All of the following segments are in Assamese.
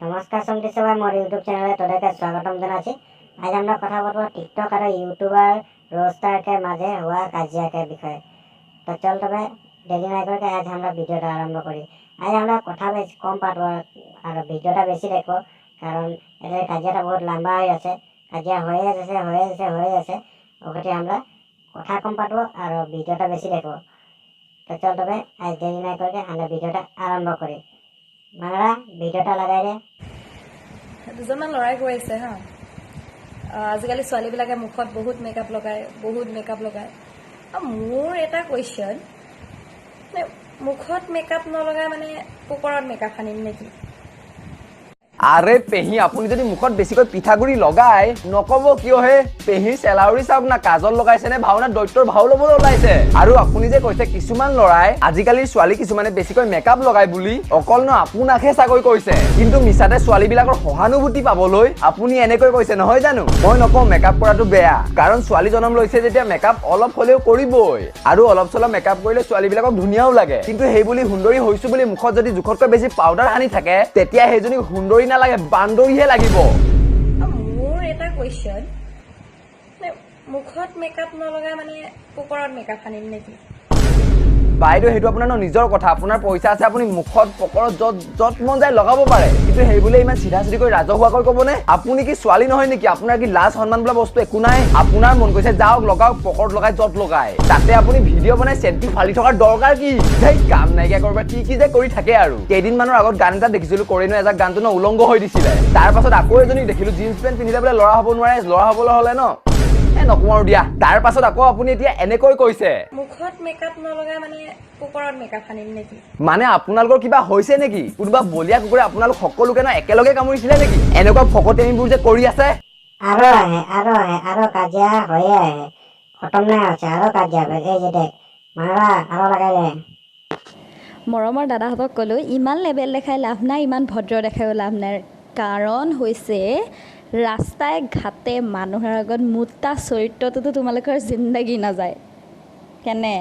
नमस्कार समझे सबाई मोर यूट्यूब चैनल तोड़े स्वागतम जानाची। आज আমরা কথা বলবো টিকটক আর ইউটিউবার রোস্টার के মাঝে हुआ কাজিয়া के বিষয়ে। তো চল তবে দেরি না করে আজ আমরা ভিডিওটা আরম্ভ করি। আজ আমরা কথা বেশি কম পারবো আর ভিডিওটা বেশি দেখবো, কারণ এর কাজিয়াটা বহুত লম্বা হয়ে আছে। কাজিয়া হয়ে আছে ওখানে আমরা কথা কম পারবো আর ভিডিওটা বেশি দেখবো। তো চল তবে আজ দেরি না করে আমরা ভিডিওটা আরম্ভ করি। মাংৰা ভিডিওটা লগাই দে। দুজনমান লৰাই গৈ আছে হা। আজিকালি ছোৱালীবিলাকে মুখত বহুত মেকআপ লগায়। মোৰ এটা কুৱেশ্যন, মুখত মেকআপ নলগাই মানে কুকুৰত মেকআপ সানিম নেকি? আরে পেহী আপুনি যদি মুখত বেছিকৈ পিঠাগুড়ি লগাই নকব কিয় হে? পেহীৰ চেলাউৰি চাওক না, কাজল লগাইছে নে ভাওনা দৈত্যৰ ভাও ল'বলৈ ওলাইছে। আৰু আপুনি যে কৈছে কিছুমান লৰাই আজিকালিৰ ছোৱালী কিছুমানে বেছিকৈ মেকআপ লগাই বুলি, অকল ন আপোনাকহে চাগৈ কৈছে, কিন্তু মিছাতে ছোৱালীবিলাকৰ সহানুভূতি পাবলৈ আপুনি এনেকৈ কৈছে নহয় জানো? মই নকওঁ মেকআপ কৰাটো বেয়া, কাৰণ ছোৱালী জন্ম লৈছে যেতিয়া মেকআপ অলপ হ'লেও কৰিবই, আৰু অলপ চলপ মেকআপ কৰিলে ছোৱালীবিলাকক ধুনীয়াও লাগে। কিন্তু সেই বুলি সুন্দৰী হৈছো বুলি মুখত যদি জোখতকৈ বেছি পাউডাৰ সানি থাকে, তেতিয়া সেইজনী সুন্দৰী নালাগে, বান্দৰীহে লাগিব। মোৰ এটা কুৱেশ্যন, মুখত মেকআপ নলগাই মানে কুকুৰত মেকআপ সানিম নেকি? বাইদেউ সেইটো আপোনাৰ নিজৰ কথা, আপোনাৰ পইচা আছে, আপুনি মুখত পকৰত য'ত মন যায় লগাব পাৰে, কিন্তু সেইবুলি ইমান চিধা চিধিকৈ ৰাজহুৱাকৈ ক'বনে? আপুনি কি ছোৱালী নহয় নেকি? আপোনাৰ কি লাজ সন্মান বোলা বস্তু একো নাই? আপোনাৰ মন কৈছে যাওক লগাওক, পকৰত লগাই য'ত লগাই, তাতে আপুনি ভিডিঅ' বনাই চেল্ফি ফালি থকাৰ দৰকাৰ কি? সেই কাম নাইকিয়া কৰবাত কি যে কৰি থাকে। আৰু কেইদিনমানৰ আগত গান এটা দেখিছিলো, কৰিণৰ এজাক গানটো ন উলংগ হৈ দিছিলে, তাৰ পাছত আকৌ এজনীক দেখিলো জিন্স পেণ্ট পিন্ধিলে বোলে ল'ৰা হ'ব নোৱাৰে, ল'ৰা হ'বলৈ হ'লে ন নকওঁ দিয়া। তাৰ পাছত আকৌ আপুনি এতিয়া এনেকৈ কৈছে মুখত মেকআপ নলগাই মানে কুকুৰত মেকআপ সানিম নেকি? মানে আপোনালোকৰ কিবা হৈছে নেকি? কোনোবা বলিয়া কুকুৰে আপোনালোক সকলোকে ন একেলগে কামুৰিছিলে নেকি? এনেকুৱা ফকটেমিবোৰ যে কৰি আছে। আৰু কাজিয়া হয়ে আহে, খতম নাই আছে, আৰু কাজিয়া হবে। এই যে দেখ মাংৰা আৰু লগাই দে। মৰমৰ দাদাহঁতক ক'লোঁ ইমান লেবেল দেখাই লাভ নাই, ইমান ভদ্ৰ দেখাইও লাভ নাই। কাৰণ হৈছে ৰাস্তাই ঘাটে মানুহৰ আগত মোটা চৰিত্ৰটোতো তোমালোকৰ জিন্দগী নাযায়। কেনে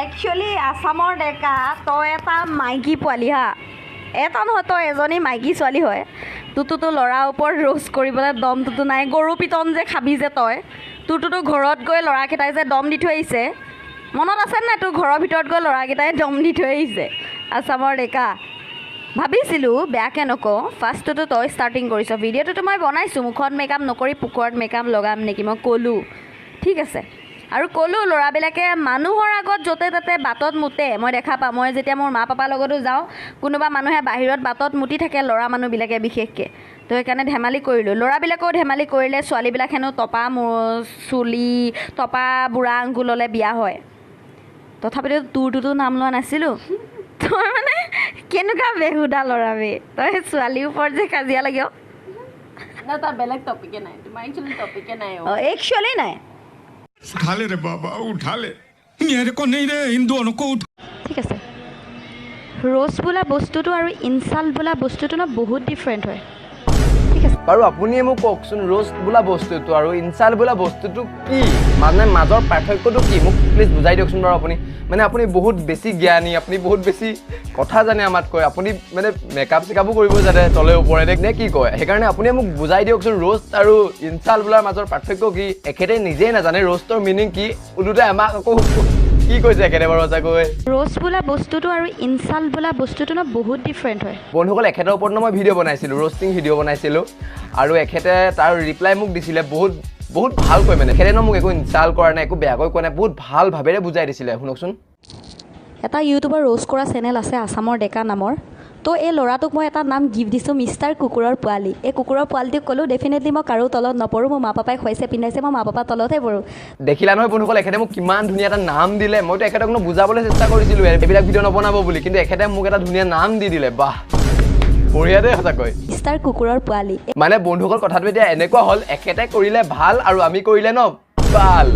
একচুৱেলি আছামৰ ডেকা তই এটা মাইকী পোৱালি হা, এটা নহয় তই এজনী মাইকী ছোৱালী হয়, তোৰটোতো ল'ৰাৰ ওপৰত ৰোষ্ট কৰিবলৈ দমটোতো নাই। গৰু পিটন যে খাবি যে তই, তোৰটোতো ঘৰত গৈ ল'ৰাকেইটাই যে দম দি থৈ আহিছে, মনত আছে নাই? তোৰ ঘৰৰ ভিতৰত গৈ ল'ৰাকেইটাই দম দি থৈ আহিছে। আছামৰ ডেকা ভাবিছিলোঁ বেয়াকৈ নকওঁ, ফাৰ্ষ্টটোতো তই ষ্টাৰ্টিং কৰিছ, ভিডিঅ'টোতো মই বনাইছোঁ মুখত মেকআপ নকৰি পুকুৰত মেকআপ লগাম নেকি, মই ক'লোঁ ঠিক আছে। আৰু ক'লোঁ ল'ৰাবিলাকে মানুহৰ আগত য'তে ত'তে বাটত মুতে, মই দেখা পাওঁ। মই যেতিয়া মোৰ মা পাপাৰ লগতো যাওঁ, কোনোবা মানুহে বাহিৰত বাটত মুতি থাকে, ল'ৰা মানুহবিলাকে বিশেষকৈ, তো সেইকাৰণে ধেমালি কৰিলোঁ। ল'ৰাবিলাকেও ধেমালি কৰিলে, ছোৱালীবিলাক হেনো টপা চুলি, টপা বুঢ়া আংগুললৈ বিয়া হয়। তথাপিতো তোৰটোতো নাম লোৱা নাছিলোঁ। তই মানে কেনেকুৱা বেহুদা ল'ৰাবে, তই ছোৱালীৰ ওপৰত যে কাজিয়া লাগিব না, তাৰ বেলেগ টপিকে নাই, তোমাৰ একচুয়ালি টপিকে নাই। একচুৱেলি নাই। उठा ले रे बाबा, उठा ले। मेरे को नहीं रे, इन दोनों को उठा। ঠিক আছে, ৰ'ষ্ট বোলা বস্তুটো আৰু ইনচাল্ট বোলা বস্তুটো ন বহুত ডিফাৰেণ্ট হয়। ঠিক আছে বাৰু আপুনিয়ে মোক কওকচোন, ৰোষ্ট বোলা বস্তুটো আৰু ইনচাল্ট বোলা বস্তুটো কি? মানে মাজৰ পাৰ্থক্যটো কি মোক প্লিজ বুজাই দিয়কচোন বাৰু। আপুনি বহুত বেছি জ্ঞানী, আপুনি বহুত বেছি কথা জানে আমাতকৈ, আপুনি মানে মেকআপ চেকআপো কৰিব জানে তলে ওপৰে নে কি কয়? সেইকাৰণে আপুনি মোক বুজাই দিয়কচোন ৰোষ্ট আৰু ইনচাল্ট বোলাৰ মাজৰ পাৰ্থক্য কি? এখেতে নিজেই নাজানে ৰোষ্টৰ মিনিং কি, ওলোটাই আমাক আকৌ কি কৈছে এখেতে বাৰু সঁচাকৈ? ৰ'ষ্ট বোলা বস্তুটো আৰু ইনচাল্ট বোলা বস্তুটো ন বহুত ডিফাৰেণ্ট হয়। বন্ধুসকল, এখেতৰ ওপৰত মই ভিডিঅ' বনাইছিলোঁ, ৰ'ষ্টিং ভিডিঅ' বনাইছিলোঁ, আৰু এখেতে তাৰ ৰিপ্লাই মোক দিছিলে বহুত ভালকৈ। মানে এখেতে মোক একো ইনচাল্ট কৰা নাই, একো বেয়াকৈ কোৱা নাই, বহুত ভাল ভাৱেৰে বুজাই দিছিলে। শুনকচোন। এটা ইউটিউবাৰ ৰ'ষ্ট কৰা চেনেল আছে আছামৰ ডেকা নামৰ, তো এই ল'ৰাটোক মই এটা নাম গিফ্ট দিছোঁ, মিষ্টাৰ কুকুৰৰ পোৱালি। এই কুকুৰৰ পোৱালিটোক ক'লোঁ ডেফিনেটলি মই কাৰো তলত নপৰোঁ, মোৰ মা পাপাই খুৱাইছে পিন্ধাইছে, মই মা পাপাৰ তলতহে পৰোঁ। দেখিলা নহয় বন্ধুসকল, এখেতে মোক কিমান ধুনীয়া এটা নাম দিলে। মইতো এখেতক বুজাবলৈ চেষ্টা কৰিছিলোঁ এইবিলাক ভিডিঅ' নবনাব বুলি, কিন্তু এখেতে মোক এটা ধুনীয়া নাম দি দিলে। বাহ, বঢ়িয়া দেই সঁচাকৈ। মিষ্টাৰ কুকুৰৰ পোৱালি। মানে বন্ধুসকল কথাটো এতিয়া এনেকুৱা হ'ল, এখেতে কৰিলে ভাল আৰু আমি কৰিলে ন ভাল।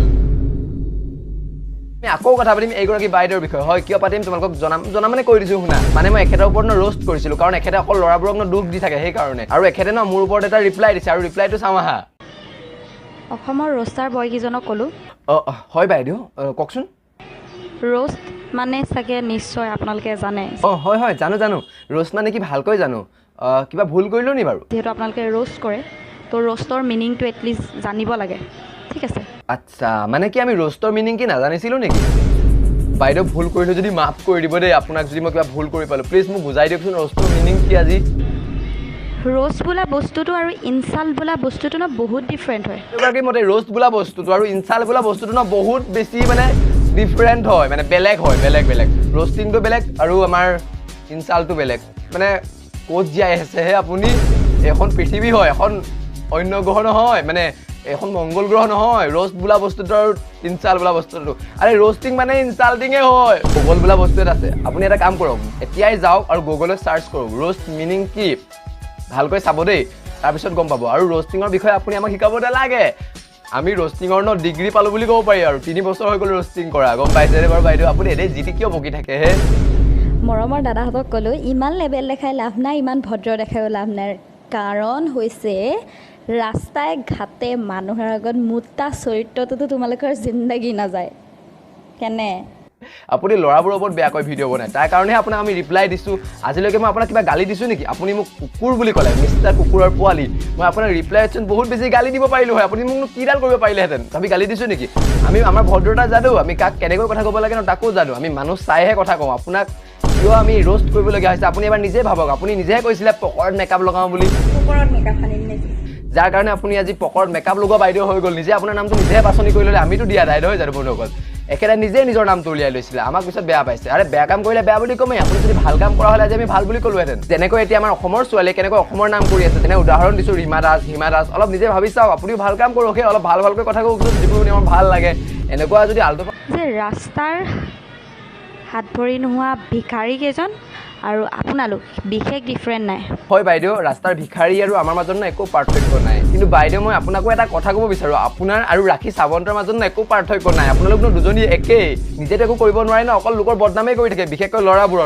আমি আকৌ কথা পাতিম এইগৰাকী বাইদেউৰ বিষয়ে। হয়, কিয় পাতিম তোমালোকক জনাম মানে কৈ দিছোঁ শুনা। মানে মই এখেতৰ ওপৰত ৰোষ্ট কৰিছিলোঁ, কাৰণ এখেতে অকল ল'ৰাবোৰক দুখ দি থাকে সেইকাৰণে। আৰু এখেতে মোৰ ওপৰত এটা ৰিপ্লাই দিছে, আৰু ৰিপ্লাইটো চাওঁ আহা। অসমৰ ৰ'ষ্টাৰ বয়কেইজনক ক'লোঁ হয় বাইদেউ, কওকচোন। ৰোষ্ট মানে চাগে নিশ্চয় আপোনালোকে জানে অ হয় হয় জানো জানো ৰোষ্ট মানে কি ভালকৈ জানো কিবা ভুল কৰিলো নি বাৰু যিহেতু আপোনালোকে ৰোষ্ট কৰে তো ৰোষ্টৰ মিনিংটো এটলিষ্ট জানিব লাগে ঠিক আছে আচ্ছা মানে কি আমি ৰোষ্টৰ মিনিং কি নাজানিছিলো নেকি বাইদেউ ভুল কৰিলো যদি মাফ কৰি দিব দেই আপোনাক যদি মই কিবা ভুল কৰি পালো প্লিজ মোক বুজাই দিয়কচোন ৰোষ্টৰ মিনিং কি আজি ৰোষ্ট বোলা বস্তুটো আৰু ইনচাল্ট বোলা বস্তুটো ন বহুত ডিফাৰেণ্ট হয় এগৰাকী মতে ৰোষ্ট বোলা বস্তুটো আৰু ইনচাল্ট বোলা বস্তুটো ন বহুত বেছি মানে ডিফাৰেণ্ট হয় মানে বেলেগ হয় বেলেগ বেলেগ ৰোষ্টিংটো বেলেগ আৰু আমাৰ ইনচাল্টটো বেলেগ মানে ক'ত জীয়াই আছেহে আপুনি এখন পৃথিৱী হয় এখন অন্য গ্ৰহ নহয় মানে এখন মংগল গ্ৰহ নহয় ৰোষ্ট বোলা বস্তুটো আৰু ইনচাল্ট বোলা বস্তুটো আৰে ৰোষ্টিং মানে ইনচাল্টিঙে হয় গুগল বোলা বস্তু এটা আছে আপুনি এটা কাম কৰক এতিয়াই যাওক আৰু গুগলত চাৰ্চ কৰক ৰোষ্ট মিনিং কি ভালকৈ চাব দেই তাৰপিছত গম পাব আৰু ৰোষ্টিঙৰ বিষয়ে আপুনি আমাক শিকাব নালাগে আমি ৰোষ্টিঙৰ ন ডিগ্ৰী পালোঁ বুলি ক'ব পাৰি আৰু 3 বছৰ হৈ গ'ল ৰোষ্টিং কৰা গম পাইছেনে বাৰু বাইদেউ আপুনি এনেই জিতি কিয় বকি থাকে হে মৰমৰ দাদাহঁতক ক'লোঁ ইমান লেবেল দেখাই লাভ নাই ইমান ভদ্ৰ দেখাইও লাভ নাই কাৰণ হৈছে ৰাস্তাই ঘাটে মানুহৰ আগত মোটা চৰিত্ৰটোতো তোমালোকৰ জিন্দগী নাযায় কেনে আপুনি ল'ৰাবোৰৰ ওপৰত বেয়াকৈ ভিডিঅ' বনায় তাৰ কাৰণেহে আপোনাক আমি ৰিপ্লাই দিছোঁ আজিলৈকে মই আপোনাক কিবা গালি দিছোঁ নেকি আপুনি মোক কুকুৰ বুলি ক'লে মিষ্টাৰ কুকুৰৰ পোৱালি মই আপোনাক ৰিপ্লাইচোন বহুত বেছি গালি দিব পাৰিলোঁ হয় আপুনি মোক কিডাল কৰিব পাৰিলেহেঁতেন আমি গালি দিছোঁ নেকি আমি আমাৰ ভদ্ৰতা জানো আমি কাক কেনেকৈ কথা ক'ব লাগে ন তাকো জানো আমি মানুহ চাইহে কথা কওঁ আপোনাক কিয় আমি ৰোষ্ট কৰিবলগীয়া হৈছে আপুনি এবাৰ নিজে ভাবক আপুনি নিজেহে কৈছিলে পকৰত মেকআপ লগাওঁ বুলি কুকুৰত মেকআপ সানিম নেকি যাৰ কাৰণে আপুনি আজি পকৰত মেকআপ লগোৱা বাইদেউ হৈ গ'ল নিজে আপোনাৰ নামটো নিজেহে বাছনি কৰি ল'লে আমিতো দিয়া নাই নহয় জানো বন্ধুসকল একেবাৰে নিজে নিজৰ নামটো উলিয়াই লৈছিলে আমাক পিছত বেয়া পাইছে আৰে বেয়া কাম কৰিলে বেয়া বুলি কমেই আপুনি যদি ভাল কাম কৰা হ'লে আজি আমি ভাল বুলি ক'লোহেঁতেন যেনেকৈ এতিয়া আমাৰ অসমৰ ছোৱালীয়ে কেনেকৈ অসমৰ নাম কৰি আছে তেনে উদাহৰণ দিছোঁ ৰীমা দাস হিমা দাস অলপ নিজে ভাবি চাওক আপুনিও ভাল কাম কৰক সেই অলপ ভাল ভালকৈ কথা কওকচোন যিবোৰ আমাৰ ভাল লাগে এনেকুৱা যদি আল্টু যে ৰাস্তাৰ হাত ভৰি নোহোৱা ভিখাৰী কেইজন আৰু আপোনালোক বিশেষ ডিফাৰেণ্ট নাই হয় বাইদেউ ৰাস্তাৰ ভিখাৰী আৰু আমাৰ মাজত ন একো পাৰ্থক্য নাই কিন্তু বাইদেউ মই আপোনাকো এটা কথা ক'ব বিচাৰোঁ আপোনাৰ আৰু ৰাখী সাৱন্তৰ মাজত ন একো পাৰ্থক্য নাই আপোনালোক দুজনী একেই নিজেতো একো কৰিব নোৱাৰে ন অকল লোকৰ বদনামেই কৰি থাকে বিশেষকৈ ল'ৰাবোৰ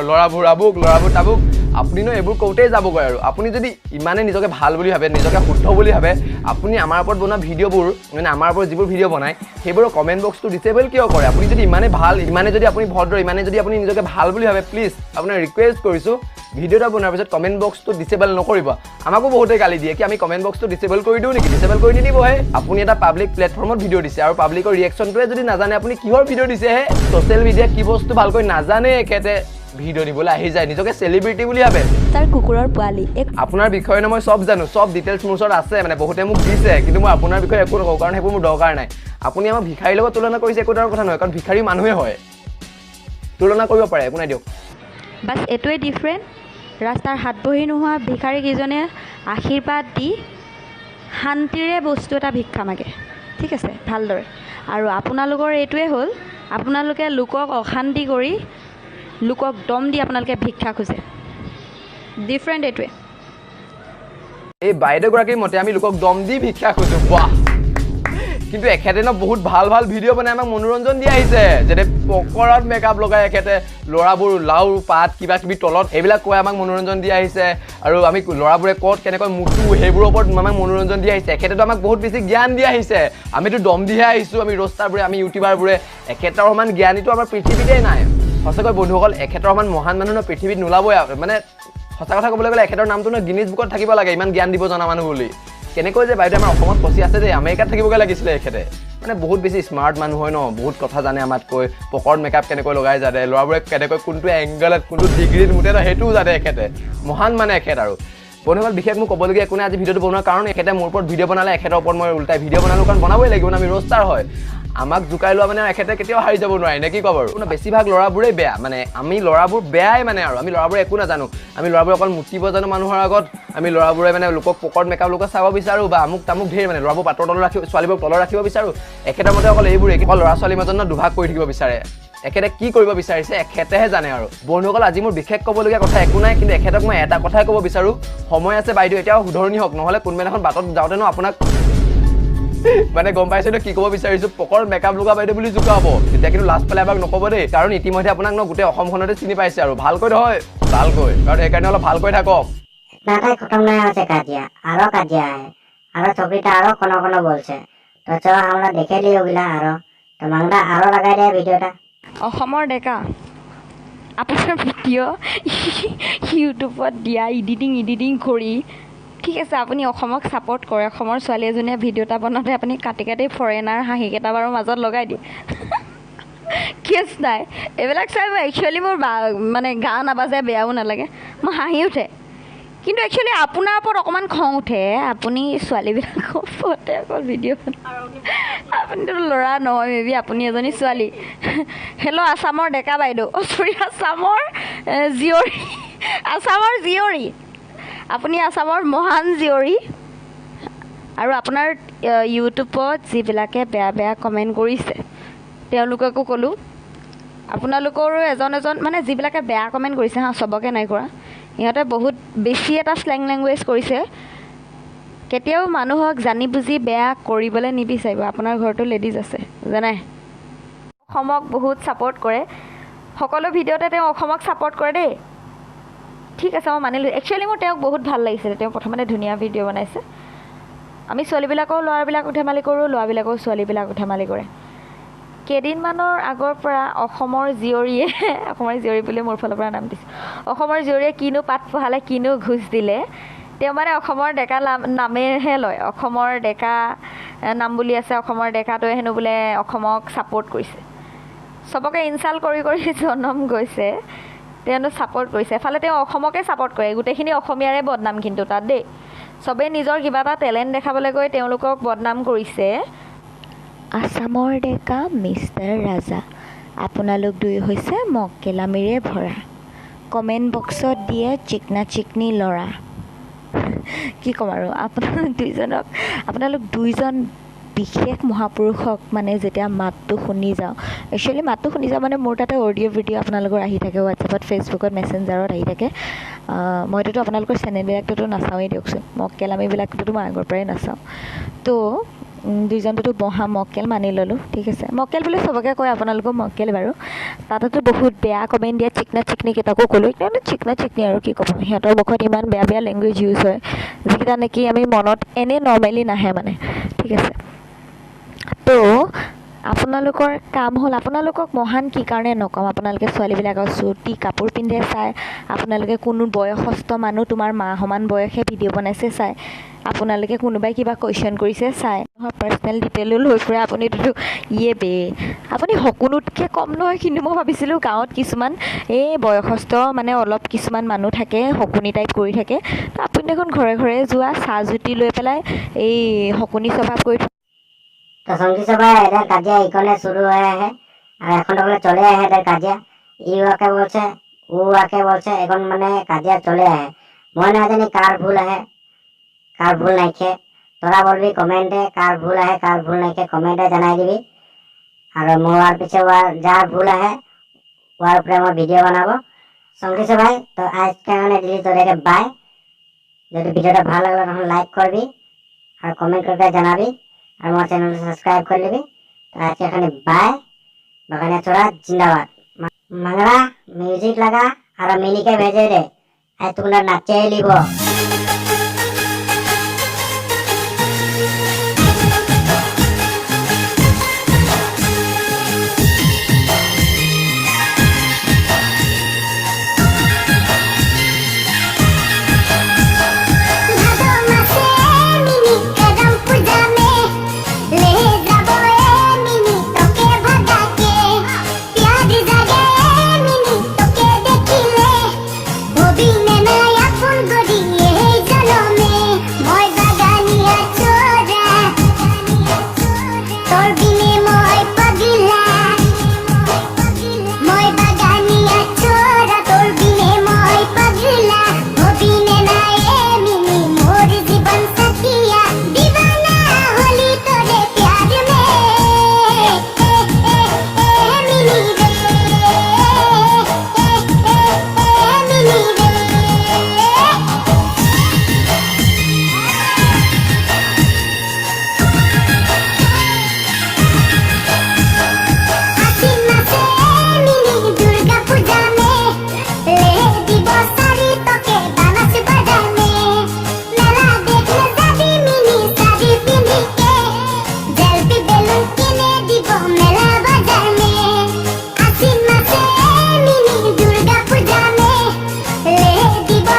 আবুক ল'ৰাবোৰ তাবুক আপুনি ন এইবোৰ কওঁতেই যাবগৈ আৰু আপুনি যদি ইমানে নিজকে ভাল বুলি ভাবে নিজকে শুদ্ধ বুলি ভাবে আপুনি আমাৰ ওপৰত বনোৱা ভিডিঅ'বোৰ মানে আমাৰ ওপৰত যিবোৰ ভিডিঅ' বনায় সেইবোৰৰ কমেণ্ট বক্সটো ডিচেবল কিয় কৰে আপুনি যদি ইমানে ভাল ইমানে যদি আপুনি ভদ্ৰ ইমানে যদি আপুনি নিজকে ভাল বুলি ভাবে প্লিজ আপোনাৰ ৰিকুৱেষ্ট কৰিছোঁ ভিডিঅ' এটা বনোৱাৰ পিছত কমেণ্ট বক্সটো ডিচেবল নকৰিব আমাকো বহুতে গালি দিয়ে কি আমি কমেণ্ট বক্সটো ডিচেবল কৰি দিওঁ নেকি ডিচেবল কৰি নিদিবহে আপুনি এটা পাব্লিক প্লেটফৰ্মত ভিডিঅ' দিছে আৰু পাব্লিকৰ ৰিয়েকশ্যনটোৱে যদি নাজানে আপুনি কিহৰ ভিডিঅ' দিছেহে ছ'চিয়েল মিডিয়াত কি বস্তু ভালকৈ নাজানে এখেতে ভিডিঅ' দিবলৈ আহি যায় নিজকে চেলিব্ৰিটি বুলি ভাবে তাৰ কুকুৰৰ পোৱালি আপোনাৰ বিষয়ে ন মই চব জানো চব ডিটেইলছ মোৰ ওচৰত আছে মানে বহুতে মোক দিছে কিন্তু মই আপোনাৰ বিষয়ে একো নকওঁ কাৰণ সেইবোৰ মোৰ দৰকাৰ নাই আপুনি আমাক ভিখাৰীৰ লগত তুলনা কৰিছে একো ডাঙৰ কথা নহয় কাৰণ ভিখাৰী মানুহে হয় তুলনা কৰিব পাৰে একো নাই দিয়ক বাছ এইটোৱে ডিফাৰেণ্ট ৰাস্তাৰ হাত বহি নোহোৱা ভিখাৰীকেইজনে আশীৰ্বাদ দি শান্তিৰে বস্তু এটা ভিক্ষা মাগে ঠিক আছে ভালদৰে আৰু আপোনালোকৰ এইটোৱে হ'ল আপোনালোকে লোকক অশান্তি কৰি লোকক দম দি আপোনালোকে ভিক্ষা খোজে ডিফাৰেণ্ট এইটোৱে এই বাইদেউগৰাকীৰ মতে আমি লোকক দম দি ভিক্ষা খোজো বাহ কিন্তু এখেতে ন বহুত ভাল ভাল ভিডিঅ' বনাই আমাক মনোৰঞ্জন দি আহিছে যেনে পকৰত মেকআপ লগাই এখেতে ল'ৰাবোৰ লাও পাত কিবা কিবি তলত এইবিলাক কৈ আমাক মনোৰঞ্জন দি আহিছে আৰু আমি ল'ৰাবোৰে ক'ত কেনেকৈ মুঠো সেইবোৰৰ ওপৰত আমাক মনোৰঞ্জন দি আহিছে এখেতেতো আমাক বহুত বেছি জ্ঞান দি আহিছে আমিতো দম দিহে আহিছোঁ আমি ৰোষ্টাৰবোৰে আমি ইউটিউবাৰবোৰে এখেতৰ সমান জ্ঞানীটো আমাৰ পৃথিৱীতেই নাই সঁচাকৈ বন্ধুসকল এখেতৰ সমান মহান মানুহ ন পৃথিৱীত নোলাবই মানে সঁচা কথা ক'বলৈ গ'লে এখেতৰ নামটো ন গিনিজ বুকত থাকিব লাগে ইমান জ্ঞান দিব জনা মানুহ বুলি কেনেকৈ যে বাইদেউ আমাৰ অসমত ফচি আছে যে আমেৰিকাত থাকিবগৈ লাগিছিলে এখেতে মানে বহুত বেছি স্মাৰ্ট মানুহ হয় ন বহুত কথা জানে আমাতকৈ পকৰত মেকআপ কেনেকৈ লগাই জানে ল'ৰাবোৰে কেনেকৈ কোনটো এংগলত কোনটো ডিগ্ৰীত মুঠে ন সেইটোও জানে এখেতে মহান মানে এখেত আৰু বন্ধুসকল বিশেষ মোক ক'বলগীয়া একো নাই আজি ভিডিঅ'টো বনোৱাৰ কাৰণ এখেতে মোৰ ওপৰত ভিডিঅ' বনালে এখেতৰ ওপৰত মই উল্টাই ভিডিঅ' বনালোঁ কাৰণ বনাবই লাগিব আমি ৰোষ্টাৰ হয় আমাক জোকাই লোৱা মানে এখেতে কেতিয়াও হাৰি যাব নোৱাৰে নে কি ক'ব আৰু বেছিভাগ ল'ৰাবোৰেই বেয়া মানে আমি ল'ৰাবোৰ বেয়াই মানে আৰু আমি ল'ৰাবোৰে একো নাজানো আমি ল'ৰাবোৰে অকল মুতিব জানো মানুহৰ আগত আমি ল'ৰাবোৰে মানে লোকক পকৰত মেকআপ লোকক চাব বিচাৰোঁ বা আমুক তামুক ধেৰ মানে ল'ৰাবোৰ পাতৰ তলত ৰাখিব ছোৱালীবোৰক তলত ৰাখিব বিচাৰোঁ এখেতৰ মতে অকল এইবোৰেই অকল ল'ৰা ছোৱালীৰ মাজত ন দুভাগ কৰি থাকিব বিচাৰে এখেতে কি কৰিব বিচাৰিছে এখেতেহে জানে আৰু বন্ধুসকল আজি মোৰ বিশেষ ক'বলগীয়া কথা একো নাই কিন্তু এখেতক মই এটা কথাই ক'ব বিচাৰোঁ সময় আছে বাইদেউ এতিয়াও শুধৰণি হওক নহ'লে কোনোবাদিনাখন বাটত যাওঁতে ন আপোনাক মানে গম পাইছে ন কি ক'ব বিচাৰিছোঁ পকৰত মেকআপ লগা বাইদেউ বুলি জোকাব তেতিয়া কিন্তু লাষ্ট পালে এবাৰ নক'ব দেই কাৰণ ইতিমধ্যে আপোনাক ন গোটেই অসমখনতে চিনি পাইছে আৰু ভালকৈ নহয় ভালকৈ কাৰণ সেইকাৰণে অলপ ভালকৈ থাকক নাটাই খতম নাই হচ্ছে কাজিয়া আরো কাজিয়া है আরো ছবিটা আরো কোনো কোনো বলছে তো চলো আমরা দেখে লিও গিলা আরো তো মাংদা আরো লাগাই দে ভিডিওটা অসমৰ ডেকা আপোনাৰ ভিডিঅ' ইউটিউবত দিয়া এডিটিং কৰি ঠিক আছে আপুনি অসমক ছাপোৰ্ট কৰে অসমৰ ছোৱালী এজনীয়ে ভিডিঅ' এটা বনাওঁতে আপুনি কাটি ফৰেনাৰ হাঁহি কেইটাবাৰৰ মাজত লগাই দিয়ে কেছ নাই এইবিলাক চাই একচুৱেলি মোৰ মানে গা নাবাজে বেয়াও নালাগে মোৰ হাঁহি উঠে কিন্তু একচুৱেলি আপোনাৰ ওপৰত অকণমান খং উঠে আপুনি ছোৱালীবিলাকৰ ওপৰতে অকল ভিডিঅ' আপুনিতো ল'ৰা নহয় মে বি আপুনি এজনী ছোৱালী হেল্ল' আছামৰ ডেকা বাইদেউ চৰি আছামৰ জীয়ৰী আপুনি আছামৰ মহান জীয়ৰী আৰু আপোনাৰ ইউটিউবত যিবিলাকে বেয়া কমেণ্ট কৰিছে তেওঁলোককো ক'লোঁ আপোনালোকৰো এজন মানে যিবিলাকে বেয়া কমেণ্ট কৰিছে চবকে নাই কৰা সিহঁতে বহুত বেছি এটা স্লেং লেংগুৱেজ কৰিছে কেতিয়াও মানুহক জানি বুজি বেয়া কৰিবলৈ নিবিচাৰিব আপোনাৰ ঘৰতো লেডিজ আছে জানাই অসমক বহুত ছাপোৰ্ট কৰে সকলো ভিডিঅ'তে তেওঁ অসমক ছাপোৰ্ট কৰে দেই ঠিক আছে মই মানিলোঁ একচুৱেলি মোৰ তেওঁক বহুত ভাল লাগিছিলে তেওঁ প্ৰথমতে ধুনীয়া ভিডিঅ' বনাইছে আমি ছোৱালীবিলাকেও ল'ৰাবিলাকক ধেমালি কৰোঁ ল'ৰাবিলাকেও ছোৱালীবিলাকক ধেমালি কৰে কেইদিনমানৰ আগৰ পৰা অসমৰ জীয়ৰী বুলি মোৰ ফালৰ পৰা নাম দিছোঁ অসমৰ জীয়ৰীয়ে কিনো পাত পঢ়ালে কিনো ঘোচ দিলে তেওঁ মানে অসমৰ ডেকা নামেহে লয় অসমৰ ডেকা নাম বুলি আছে অসমৰ ডেকাটোৱে হেনো বোলে অসমক ছাপোৰ্ট কৰিছে চবকে ইনচাল্ট কৰি জনম গৈছে তেওঁনো ছাপোৰ্ট কৰিছে এফালে তেওঁ অসমকে ছাপোৰ্ট কৰে গোটেইখিনি অসমীয়াৰে বদনাম কিন্তু তাত দেই চবেই নিজৰ কিবা এটা টেলেণ্ট দেখাবলৈ গৈ তেওঁলোকক বদনাম কৰিছে আছামৰ ডেকা মিষ্টাৰ ৰাজা আপোনালোক দুই হৈছে মক্কেলামীৰে ভৰা কমেণ্ট বক্সত দিয়ে চিকনা চিকনি ল'ৰা কি ক'ম আৰু আপোনালোক দুইজন বিশেষ মহাপুৰুষক মানে যেতিয়া মাতটো শুনি যাওঁ একচুৱেলি মাতটো শুনি যাওঁ মানে মোৰ তাতে অডিঅ' ভিডিঅ' আপোনালোকৰ আহি থাকে হোৱাটছএপত ফেচবুকত মেছেঞ্জাৰত আহি থাকে মইতো আপোনালোকৰ চেনেলবিলাকটোতো নাচাওঁৱেই দিয়কচোন মক্কেলামীবিলাকটোতো মই আগৰ পৰাই নাচাওঁ তো দুইজনটোতো বহা মক্কেল মানি ল'লোঁ ঠিক আছে মক্কেল বুলি চবকে কয় আপোনালোকৰ মক্কেল বাৰু তাতেতো বহুত বেয়া কমেণ্ট দিয়া চিকনা চিকনি কেইটাকো ক'লোঁ কিন্তু চিকনা চিকনি আৰু কি ক'ব সিহঁতৰ মুখত ইমান বেয়া লেংগুৱেজ ইউজ হয় যিকেইটা নেকি আমি মনত এনেই নৰ্মেলি নাহে মানে ঠিক আছে তো আপোনালোকৰ কাম হ'ল আপোনালোকক মহান কি কাৰণে নকওঁ আপোনালোকে ছোৱালীবিলাকৰ চুটি কাপোৰ পিন্ধে চাই আপোনালোকে কোনো বয়সস্থ মানুহ তোমাৰ মা সমান বয়সে ভিডিঅ' বনাইছে চাই আপোনালোকে কোনোবাই কিবা কুৱেশ্যন কৰিছে চাই পাৰ্চনেল ডিটেইলো লৈ ফুৰে আপুনিতো আপুনি সকলোতকৈ কম নহয় কিন্তু মই ভাবিছিলোঁ গাঁৱত কিছুমান এই বয়সস্থ মানে অলপ কিছুমান মানুহ থাকে শকুনি টাইপ কৰি থাকে তো আপুনি দেখোন ঘৰে ঘৰে যোৱা চাহ জুতি লৈ পেলাই এই শকুনি স্বভাৱ কৰি তো সঙ্গী সবাই এদের কাজিয়া এখানে শুরু হয়ে আছে আর এখন তো চলে আছে এদের কাজিয়া ইউকে বলছে উকে বলছে এখন মানে কাজিয়া চলে আছে মই না জানি কার ভুল আছে কার ভুল নাইছে তোরা বলবি কমেন্টে কার ভুল আছে কার ভুল নাইছে কমেন্টে জানাই দিবি আর মোর পিছে যার ভুল আছে ওর উপরে মই ভিডিও বানাবো সঙ্গী সবাই তো আজকে মানে দিলি তোদেরকে বাই যদি ভিডিওটা ভালো লাগলো তখন লাইক করবি আর কমেন্ট করে জানাবি আর আমার চ্যানেল সাবস্ক্রাইব করে নিবি তো আজকে এখানে বাই বাগানে চোরা জিন্দাবাদ मंगला म्यूजिक लगा और मिनी के भेजे रे तुमने नाचे लिबो।